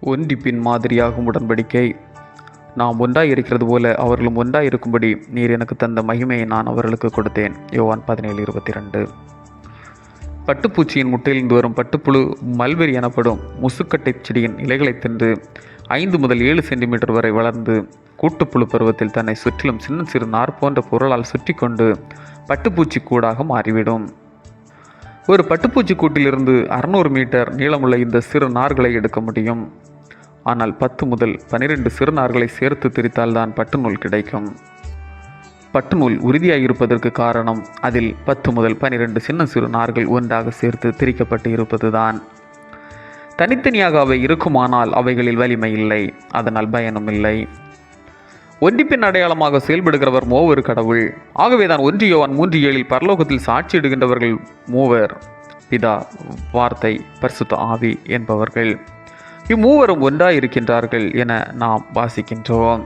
ஒன்றிப்பின் மாதிரியாகும் உடன்படிக்கை. நாம் ஒன்றாய் இருக்கிறது போல அவர்களும் ஒன்றாய் இருக்கும்படி நீர் எனக்கு தந்த மகிமையை நான் அவர்களுக்கு கொடுத்தேன். யோவான் 17:22. பட்டுப்பூச்சியின் முட்டையிலிருந்து வரும் பட்டுப்புழு மல்பெரி எனப்படும் முசுக்கட்டை செடியின் இலைகளை தின்று 5 முதல் 7 சென்டிமீட்டர் வரை வளர்ந்து கூட்டுப்புழு பருவத்தில் தன்னை சுற்றிலும் சின்ன சிறு நார் போன்ற பொருளால் சுற்றி கொண்டு பட்டுப்பூச்சி கூடாக மாறிவிடும். ஒரு பட்டுப்பூச்சி கூட்டிலிருந்து 600 மீட்டர் நீளமுள்ள இந்த சிறு நார்களை எடுக்க முடியும். ஆனால் 10 முதல் 12 சிறு நார்களை சேர்த்து திரித்தால்தான் பட்டுநூல் கிடைக்கும். பட்டுநூல் உறுதியாக இருப்பதற்கு காரணம் அதில் 10 முதல் 12 சின்ன சிறு நார்கள் ஒன்றாக சேர்த்து திரிக்கப்பட்டு இருப்பதுதான். தனித்தனியாக அவை இருக்குமானால் அவைகளில் வலிமை இல்லை, அதனால் பயனும் இல்லை. ஒன்றிப்பின் அடையாளமாக செயல்படுகிறவர் மூவர் கடவுள். ஆகவேதான் 1 யோவான் 3:7 பரலோகத்தில் சாட்சியிடுகின்றவர்கள் மூவர், பிதா, வார்த்தை, பரிசுத்த ஆவி என்பவர்கள். இம்மூவரும் ஒன்றாய் இருக்கின்றார்கள் என நாம் வாசிக்கின்றோம்.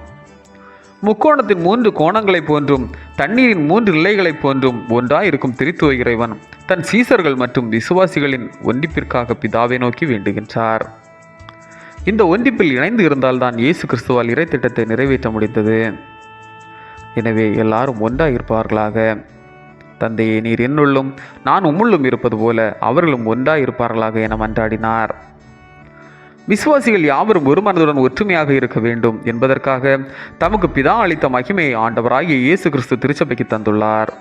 முக்கோணத்தின் 3 கோணங்களைப் போன்றும் தண்ணீரின் 3 நிலைகளைப் போன்றும் ஒன்றாய் இருக்கும் திரித்துவ இறைவன் தன் சீசர்கள் மற்றும் விசுவாசிகளின் ஒன்றிப்பிற்காக பிதாவை நோக்கி வேண்டுகின்றார். இந்த ஒன்றிப்பில் இணைந்து இருந்தால்தான் இயேசு கிறிஸ்துவால் இறை திட்டத்தை நிறைவேற்ற முடிந்தது. எனவே எல்லாரும் ஒன்றாய் இருப்பார்களாக. தந்தையே, நீர் என்னுள்ளும் நான் உம்முள்ளும் இருப்பது போல அவர்களும் ஒன்றாய் இருப்பார்களாக என மன்றாடினார். விசுவாசிகள் யாவரும் ஒரு மனதுடன் ஒற்றுமையாக இருக்க வேண்டும் என்பதற்காக தமக்கு பிதா அளித்த மகிமையை ஆண்டவராகிய இயேசு கிறிஸ்து திருச்சபைக்கு தந்துள்ளார்.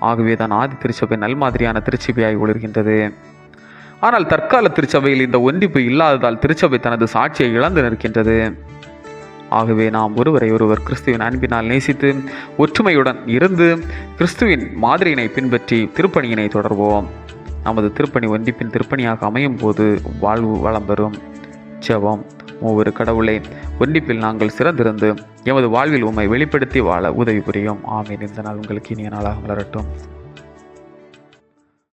ஆகவேதான் ஆதி திருச்சபை நல்மாதிரியான திருச்சபையாய் ஒளிர்கின்றது. ஆனால் தற்கால திருச்சபையில் இந்த ஒன்றிப்பு இல்லாததால் திருச்சபை தனது சாட்சியை இழந்து நிற்கின்றது. ஆகவே நாம் ஒருவரை ஒருவர் கிறிஸ்துவின் அன்பினால் நேசித்து ஒற்றுமையுடன் இருந்து கிறிஸ்துவின் மாதிரியினை பின்பற்றி திருப்பணியினை தொடர்வோம். நமது திருப்பணி ஒன்றிப்பின் திருப்பணியாக அமையும் போது வாழ்வு வளம் பெறும். ஜெபம். மூவரு கடவுளே, ஒன்றிப்பில் நாங்கள் சிறந்திருந்து எமது வாழ்வில் உம்மை வெளிப்படுத்தி வாழ உதவி புரியும். ஆமீன். இந்த நாள் உங்களுக்கு இனிய நாளாக மலரட்டும்.